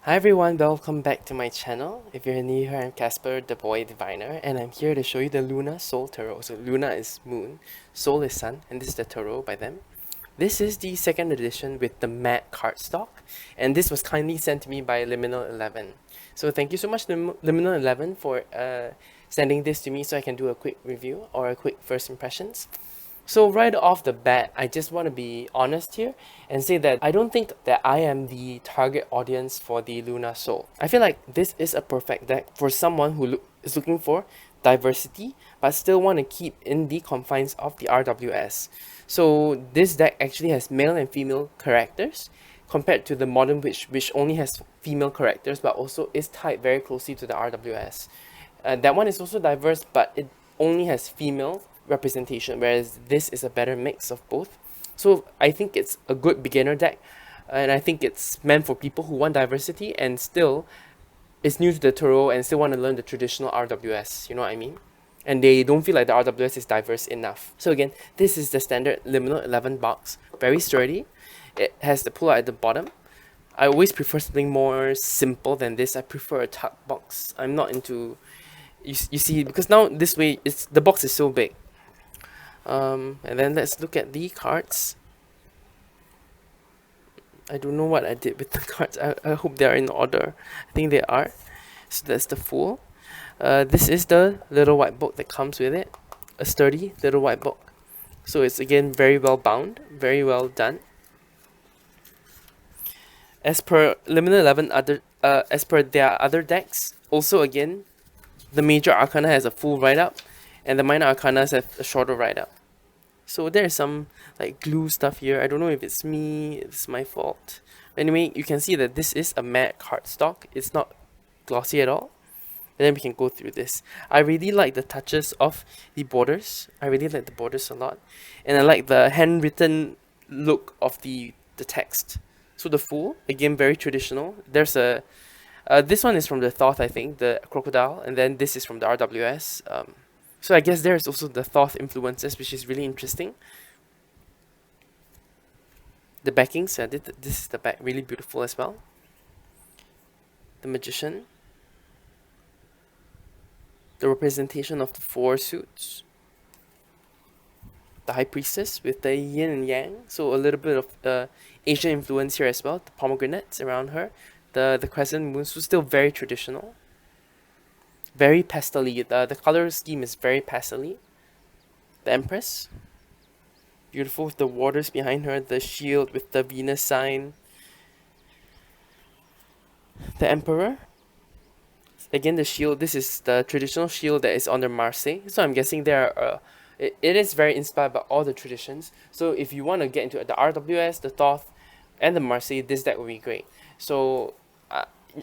Hi everyone, welcome back to my channel. If you're new here, I'm Casper, the boy diviner, and I'm here to show you the Luna Soul Tarot. So Luna is moon, Soul is sun, and this is the tarot by them. This is the second edition with the matte cardstock, and this was kindly sent to me by Liminal 11. So thank you so much, Liminal 11, for sending this to me so I can do a quick review or a quick first impressions. So right off the bat, I just want to be honest here and say that I don't think that I am the target audience for the Luna Soul. I feel like this is a perfect deck for someone who is looking for diversity but still want to keep in the confines of the RWS. So this deck actually has male and female characters compared to the modern witch, which only has female characters but also is tied very closely to the RWS. That one is also diverse, but it only has female representation, whereas this is a better mix of both. So I think it's a good beginner deck, and I think it's meant for people who want diversity and still is new to the tarot and still want to learn the traditional RWS, you know what I mean? And they don't feel like the RWS is diverse enough. So again, this is the standard Liminal 11 box, very sturdy. It has the pull out at the bottom. I always prefer something more simple than this. I prefer a tuck box. I'm not into you see, because now this way the box is so big. And then let's look at the cards. I don't know what I did with the cards. I hope they are in order. I think they are. So that's the Fool. This is the little white book that comes with it. A sturdy little white book. So it's again very well bound, very well done. As per Liminal 11 as per their other decks, also again, the major arcana has a full write-up and the minor arcanas have a shorter write-up. So there's some like glue stuff here. I don't know if it's me, it's my fault. Anyway, you can see that this is a matte cardstock. It's not glossy at all. And then we can go through this. I really like the touches of the borders. I really like the borders a lot. And I like the handwritten look of the text. So the Fool, again, very traditional. There's a this one is from the Thoth, I think, the crocodile, and then this is from the RWS. So I guess there's also the Thoth influences, which is really interesting. The backings, this is the back, really beautiful as well. The Magician. The representation of the four suits. The High Priestess with the yin and yang, so a little bit of Asian influence here as well. The pomegranates around her. The crescent moon, so still very traditional. Very pastel-y. The color scheme is very pastel-y. The Empress. Beautiful with the waters behind her. The shield with the Venus sign. The Emperor. Again, the shield. This is the traditional shield that is on the Marseille. So I'm guessing there are... it is very inspired by all the traditions. So if you want to get into the RWS, the Thoth, and the Marseille, this deck would be great. So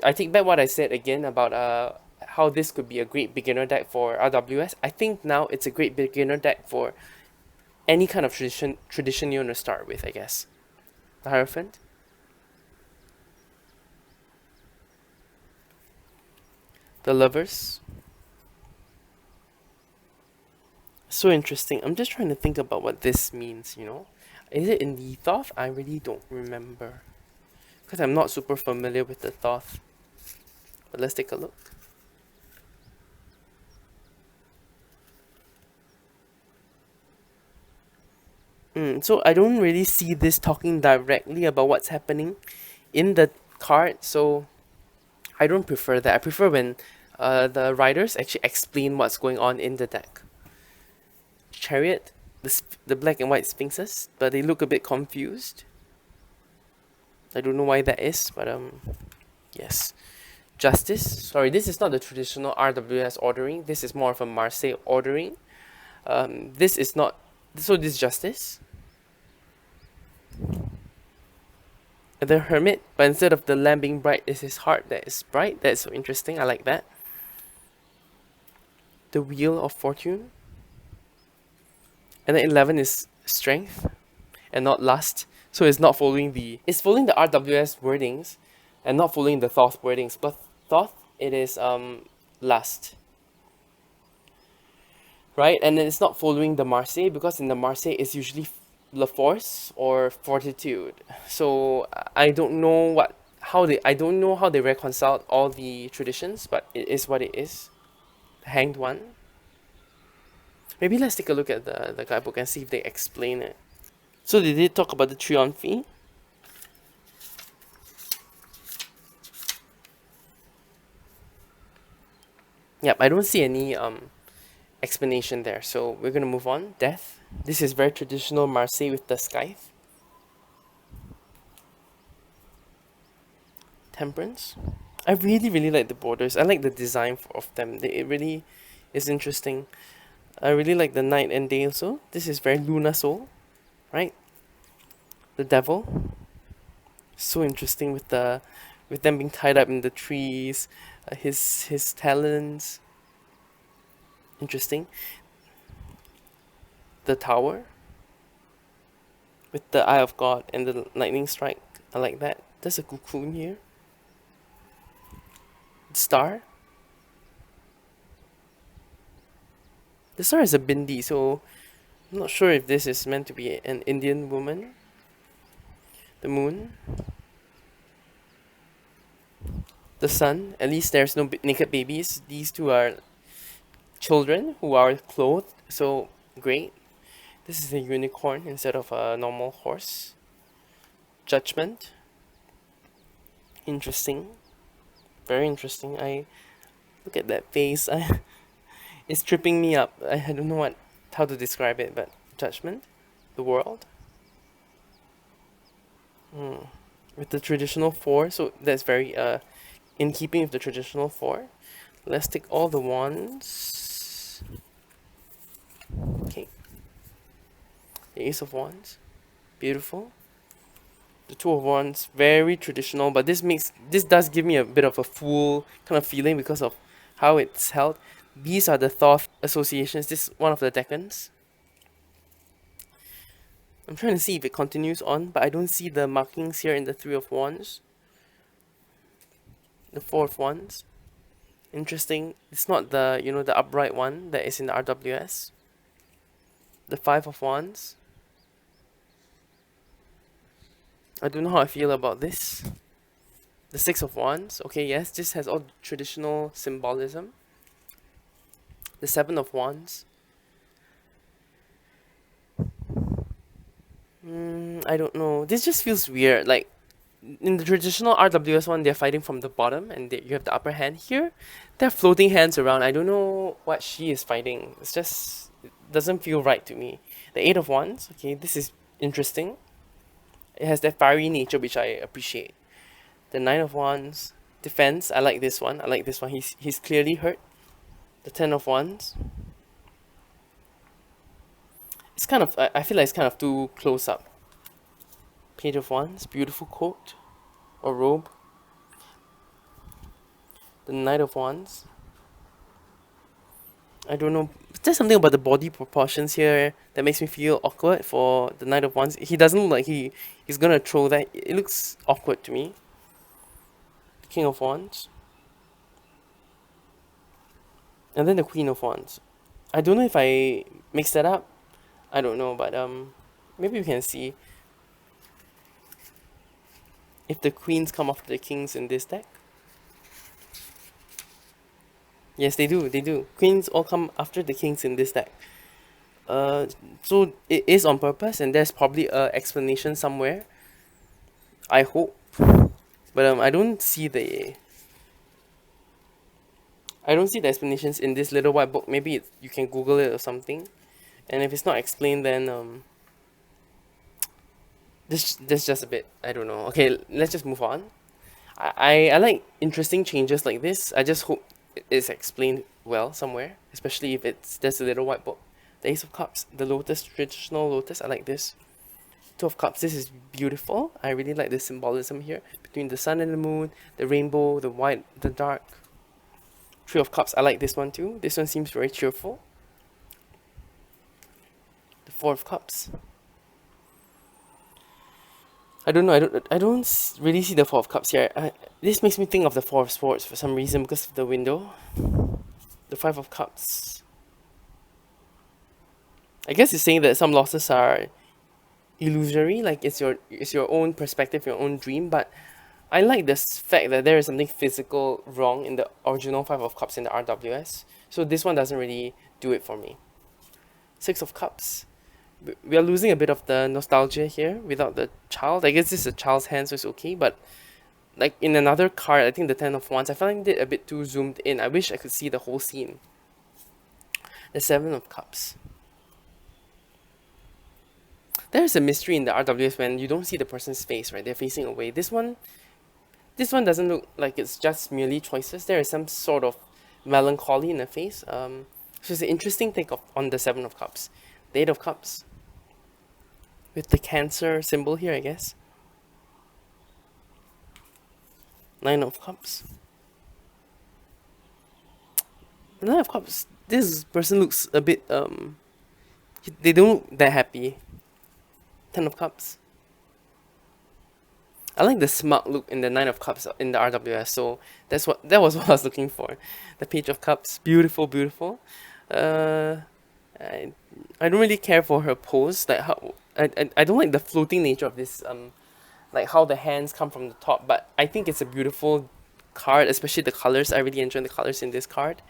I take back what I said again about how this could be a great beginner deck for RWS. I think now it's a great beginner deck for any kind of tradition you want to start with, I guess. The Hierophant. The Lovers. So interesting. I'm just trying to think about what this means, you know. Is it in the Thoth? I really don't remember. Because I'm not super familiar with the Thoth. But let's take a look. So I don't really see this talking directly about what's happening in the card, so I don't prefer that. I prefer when the writers actually explain what's going on in the deck. Chariot, the black and white sphinxes, but they look a bit confused. I don't know why that is, but yes. Justice, sorry, this is not the traditional RWS ordering. This is more of a Marseille ordering. This is not, so this is Justice. The Hermit, but instead of the lamp being bright, it's his heart that is bright. That's so interesting. I like that. The Wheel of Fortune. And then 11 is Strength and not Lust. So it's not following it's following the RWS wordings and not following the Thoth wordings. But Thoth, it is Lust. Right? And then it's not following the Marseille, because in the Marseille it's usually La Force or Fortitude. So I don't know what how they, I don't know how they reconciled all the traditions, but it is what it is. The hanged one. Maybe let's take a look at the guidebook and see if they explain it. So they did talk about the triumphi. Yep, I don't see any explanation there, so we're gonna move on. Death. This is very traditional Marseille with the scythe. Temperance. I really like the borders. I like the design of them. It really is interesting. I really like the night and day also. This is very Luna Soul, right? The devil. So interesting with them being tied up in the trees. His talons. Interesting. The tower with the eye of God and the lightning strike. I like that. There's a cocoon here. The star. The star is a bindi, so I'm not sure if this is meant to be an Indian woman. The moon. The sun. At least there's no naked babies. These two are children who are clothed, so great. This is a unicorn instead of a normal horse. Judgment. Interesting. Very interesting. I look at that face. It's tripping me up. I don't know how to describe it, but judgment. The world. With the traditional four, so that's very in keeping with the traditional four. Let's take all the wands. Okay. The Ace of Wands. Beautiful. The Two of Wands, very traditional, but this does give me a bit of a Fool kind of feeling because of how it's held. These are the Thoth associations. This is one of the decans. I'm trying to see if it continues on, but I don't see the markings here in the Three of Wands. The Four of Wands. Interesting. It's not the, the upright one that is in the RWS. The Five of Wands. I don't know how I feel about this. The Six of Wands. Okay, yes, this has all traditional symbolism. The Seven of Wands. I don't know. This just feels weird. Like, in the traditional RWS one, they're fighting from the bottom and you have the upper hand. Here, they're floating hands around. I don't know what she is fighting. It's just, it doesn't feel right to me. The Eight of Wands. Okay, this is interesting. It has that fiery nature, which I appreciate. The Nine of Wands. Defense. I like this one. I like this one. He's clearly hurt. The Ten of Wands. It's kind of, I feel like it's kind of too close up. Page of Wands. Beautiful coat. Or robe. The Knight of Wands. I don't know. There's something about the body proportions here that makes me feel awkward for the Knight of Wands. He doesn't look like he's gonna throw that. It looks awkward to me. The King of Wands. And then the Queen of Wands. I don't know if I mixed that up. I don't know, but maybe we can see if the queens come after the kings in this deck. Yes, they do. Queens all come after the kings in this deck. So it is on purpose, and there's probably a explanation somewhere. I hope, but I don't see the explanations in this little white book. Maybe you can Google it or something, and if it's not explained, then this just a bit, I don't know. Okay, let's just move on. I like interesting changes like this. I just hope it is explained well somewhere, especially if there's a little white book. The Ace of Cups, the Lotus, traditional Lotus. I like this. Two of Cups. This is beautiful. I really like the symbolism here between the sun and the moon, the rainbow, the white, the dark. Three of Cups. I like this one too. This one seems very cheerful. The Four of Cups. I don't know. I don't really see the Four of Cups here. This makes me think of the Four of Swords for some reason because of the window. The Five of Cups. I guess it's saying that some losses are illusory, like it's your own perspective, your own dream. But I like this fact that there is something physical wrong in the original Five of Cups in the RWS. So this one doesn't really do it for me. Six of Cups. We are losing a bit of the nostalgia here without the child. I guess this is a child's hand, so it's okay. But like in another card, I think the Ten of Wands, I find it a bit too zoomed in. I wish I could see the whole scene. The Seven of Cups. There's a mystery in the RWS when you don't see the person's face, right? They're facing away. This one doesn't look like it's just merely choices. There is some sort of melancholy in the face. So it's an interesting take on the Seven of Cups. The Eight of Cups. With the Cancer symbol here, I guess. Nine of Cups. The Nine of Cups. This person looks a bit they don't look that happy. Ten of Cups. I like the smug look in the Nine of Cups in the RWS, so that was what I was looking for. The Page of Cups, beautiful, beautiful. I don't really care for her pose. Like how I don't like the floating nature of this. Like how the hands come from the top, but I think it's a beautiful card, especially the colors. I really enjoy the colors in this card.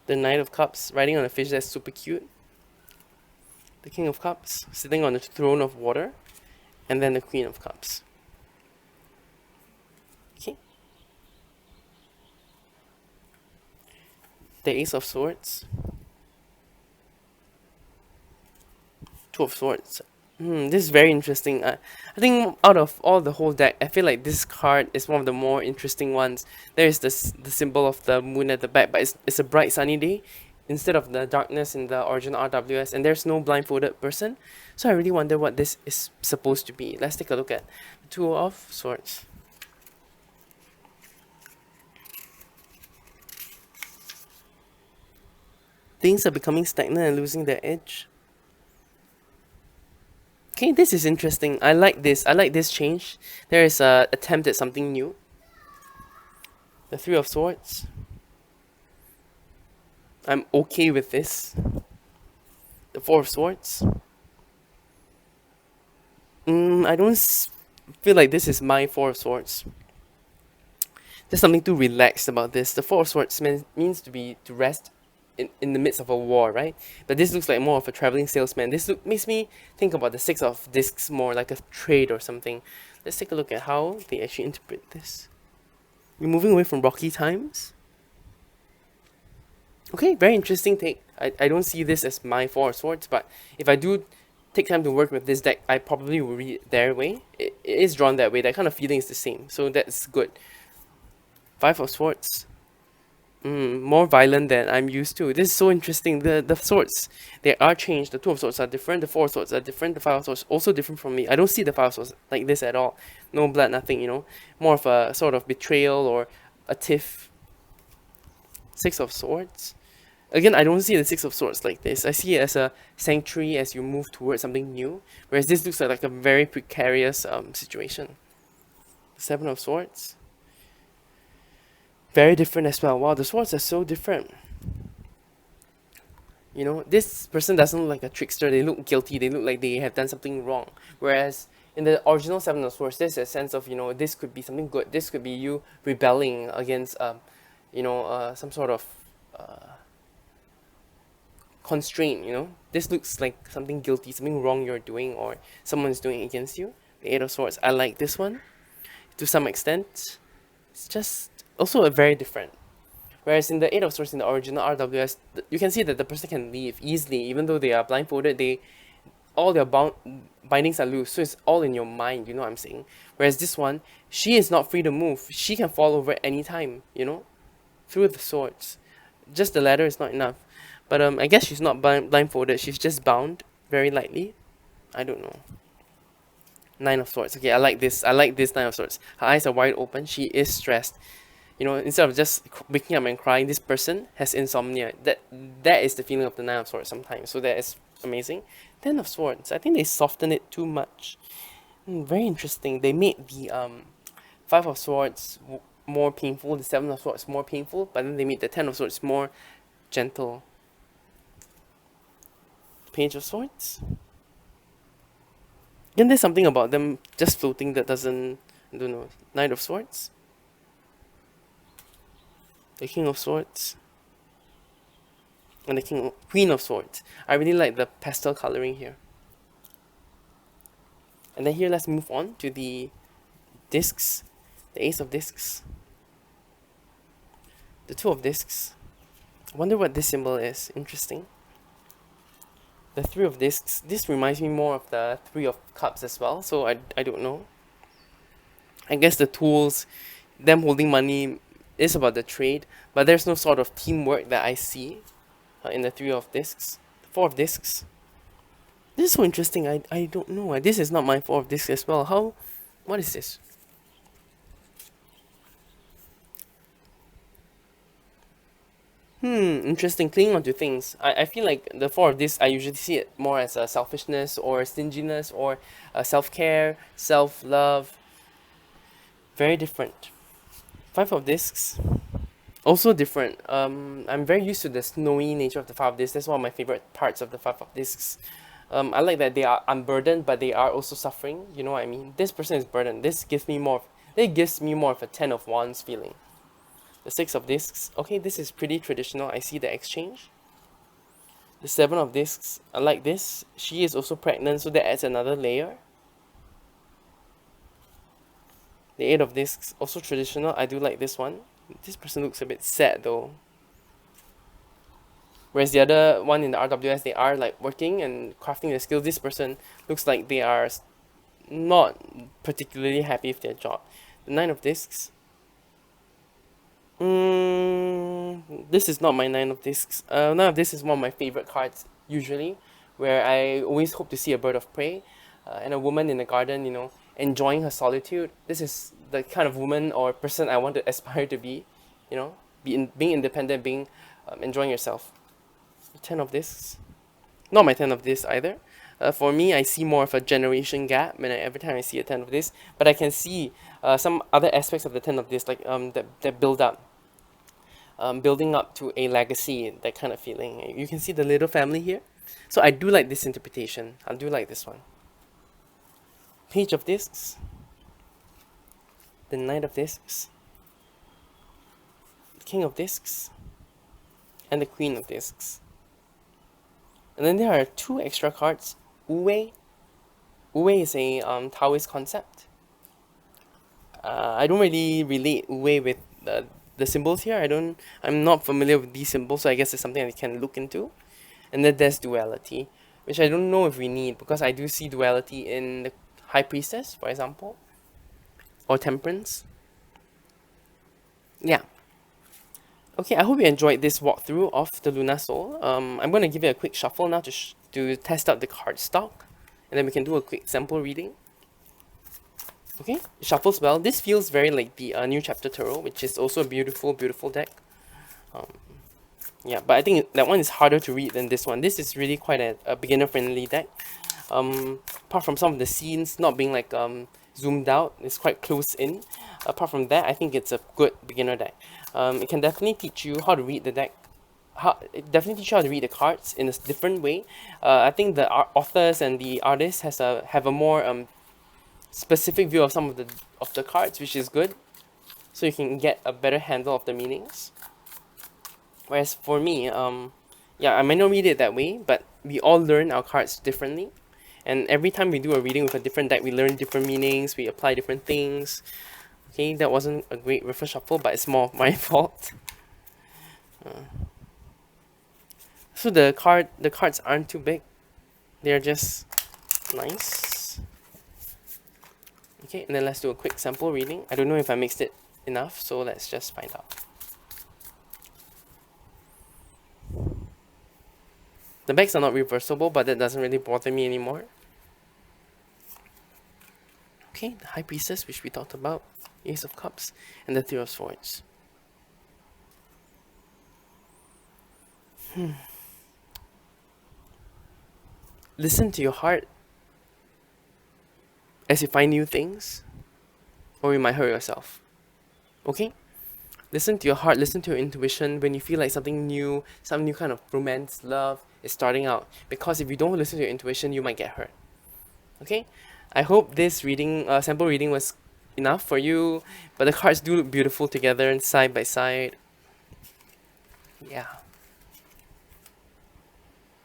The Knight of Cups riding on a fish, that's super cute. The King of Cups sitting on the throne of water, and then the Queen of Cups. Okay. The Ace of Swords. Two of Swords. This is very interesting. I think out of all the whole deck, I feel like this card is one of the more interesting ones. There is the symbol of the moon at the back, but it's a bright sunny day instead of the darkness in the original RWS, and there's no blindfolded person. So I really wonder what this is supposed to be. Let's take a look at the Two of Swords. Things are becoming stagnant and losing their edge. Okay, this is interesting. I like this. I like this change. There is a attempt at something new. The Three of Swords. I'm okay with this. The Four of Swords. I don't feel like this is my Four of Swords. There's something too relaxed about this. The Four of Swords means to rest in the midst of a war, right? But this looks like more of a traveling salesman. This makes me think about the Six of Discs more, like a trade or something. Let's take a look at how they actually interpret this. We're moving away from rocky times. Okay, very interesting take. I don't see this as my Four of Swords, but if I do take time to work with this deck, I probably will read it their way. It is drawn that way. That kind of feeling is the same, so that's good. Five of Swords. More violent than I'm used to. This is so interesting. The swords, they are changed. The Two of Swords are different. The Four of Swords are different. The Five of Swords also different from me. I don't see the Five of Swords like this at all. No blood, nothing, you know. More of a sort of betrayal or a tiff. Six of Swords. Again, I don't see the Six of Swords like this. I see it as a sanctuary as you move towards something new. Whereas this looks like a very precarious situation. Seven of Swords. Very different as well. Wow, the swords are so different. You know, this person doesn't look like a trickster. They look guilty. They look like they have done something wrong. Whereas in the original Seven of Swords, there's a sense of, you know, this could be something good. This could be you rebelling against, some sort of constraint, you know. This looks like something guilty, something wrong you're doing or someone's doing against you. The Eight of Swords, I like this one to some extent. It's just also a very different. Whereas in the Eight of Swords in the original RWS, you can see that the person can leave easily, even though they are blindfolded. All their bindings are loose, so it's all in your mind. You know what I'm saying? Whereas this one, she is not free to move. She can fall over at any time. You know, through the swords. Just the ladder is not enough. But I guess she's not blindfolded. She's just bound very lightly. I don't know. Nine of Swords. Okay, I like this. I like this Nine of Swords. Her eyes are wide open. She is stressed. You know, instead of just waking up and crying, this person has insomnia. That is the feeling of the Nine of Swords sometimes. So that is amazing. Ten of Swords. I think they softened it too much. Very interesting. They made the Five of Swords more painful, the Seven of Swords more painful, but then they made the Ten of Swords more gentle. Page of Swords. Again, there's something about them just floating that doesn't I don't know. Knight of Swords. The King of Swords. And the Queen of Swords. I really like the pastel coloring here. And then here, let's move on to the discs. The Ace of Discs. The Two of Discs. I wonder what this symbol is. Interesting. The Three of Discs. This reminds me more of the Three of Cups as well. So I don't know. I guess the tools, them holding money, is about the trade. But there's no sort of teamwork that I see in the Three of Discs. The Four of Discs. This is so interesting. I don't know. This is not my Four of Discs as well. How? What is this? Interesting. Clinging onto things. I feel like the Four of Discs, I usually see it more as a selfishness or stinginess or self-care, self-love. Very different. Five of Discs. Also different. I'm very used to the snowy nature of the Five of Discs. That's one of my favorite parts of the Five of Discs. I like that they are unburdened, but they are also suffering. You know what I mean? This person is burdened. This gives me more. It gives me more of a Ten of Wands feeling. The Six of Discs. Okay, this is pretty traditional. I see the exchange. The Seven of Discs. I like this. She is also pregnant, so that adds another layer. The Eight of Discs. Also traditional. I do like this one. This person looks a bit sad though. Whereas the other one in the RWS, they are like working and crafting their skills. This person looks like they are not particularly happy with their job. The Nine of Discs. This is not my Nine of Discs. Nine of Discs is one of my favorite cards usually, where I always hope to see a bird of prey and a woman in the garden, you know, enjoying her solitude. This is the kind of woman or person I want to aspire to be, you know, being independent, being enjoying yourself. Ten of Discs. Not my Ten of Discs either. For me, I see more of a generation gap every time I see a Ten of Discs, but I can see some other aspects of the Ten of Discs, like that build up. Building up to a legacy, that kind of feeling. You can see the little family here. So I do like this interpretation. I do like this one. Page of Discs. The Knight of Discs. The King of Discs. And the Queen of Discs. And then there are two extra cards. Wu. Wu is a Taoist concept. I don't really relate Wu with the symbols here. I'm not familiar with these symbols, so I guess it's something I can look into. And then there's duality, which I don't know if we need, because I do see duality in the High Priestess, for example, or Temperance. Yeah. Okay, I hope you enjoyed this walkthrough of the Luna Soul. I'm going to give it a quick shuffle now to test out the cardstock, and then we can do a quick sample reading. Okay, it shuffles well. This feels very like the New Chapter Tarot, which is also a beautiful, beautiful deck. Yeah, but I think that one is harder to read than this one. This is really quite a beginner-friendly deck. Apart from some of the scenes not being like zoomed out, it's quite close in. Apart from that, I think it's a good beginner deck. It can definitely teach you how to read the deck. It definitely teach you how to read the cards in a different way. I think the authors and the artists have a more specific view of some of the cards, which is good, so you can get a better handle of the meanings. Whereas for me, yeah, I might not read it that way, but we all learn our cards differently, and every time we do a reading with a different deck, we learn different meanings, we apply different things. Okay, that wasn't a great riffle shuffle, but it's more of my fault. So the cards aren't too big, they're just nice. Okay, and then let's do a quick sample reading. I don't know if I mixed it enough, so let's just find out. The backs are not reversible, but that doesn't really bother me anymore. Okay, the High Priestess, which we talked about, Ace of Cups, and the Three of Swords. Listen to your heart as you find new things, or you might hurt yourself. Okay? Listen to your heart, listen to your intuition when you feel like something new, some new kind of romance, love is starting out. Because if you don't listen to your intuition, you might get hurt. Okay? I hope this reading, sample reading was enough for you, but the cards do look beautiful together and side by side. Yeah.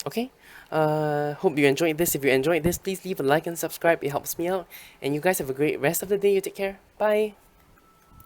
Okay. Hope you enjoyed this. If you enjoyed this, please leave a like and subscribe. It helps me out. And you guys have a great rest of the day. You take care. Bye.